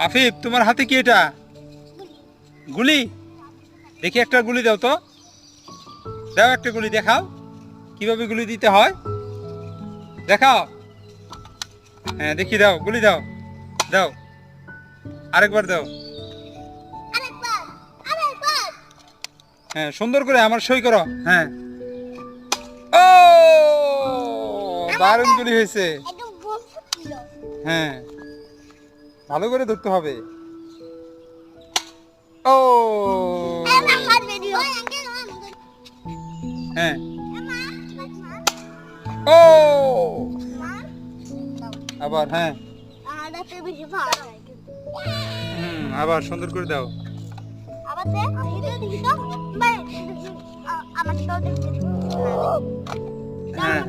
আফিফ, তোমার হাতে কি এটা? গুলি? দেখি একটা গুলি দাও তো। দাও একটা গুলি, দেখাও কিভাবে গুলি দিতে হয়, দেখাও। হ্যাঁ দেখি, দাও গুলি দাও, দাও আরেকবার দাও। হ্যাঁ সুন্দর করে আমার সই করো। হ্যাঁ, ও দারুণ গুলি হয়েছে। হ্যাঁ ভালো করে ধরতে হবে। ও হ্যাঁ, ও আবার, হ্যাঁ আবার সুন্দর করে দাও। হ্যাঁ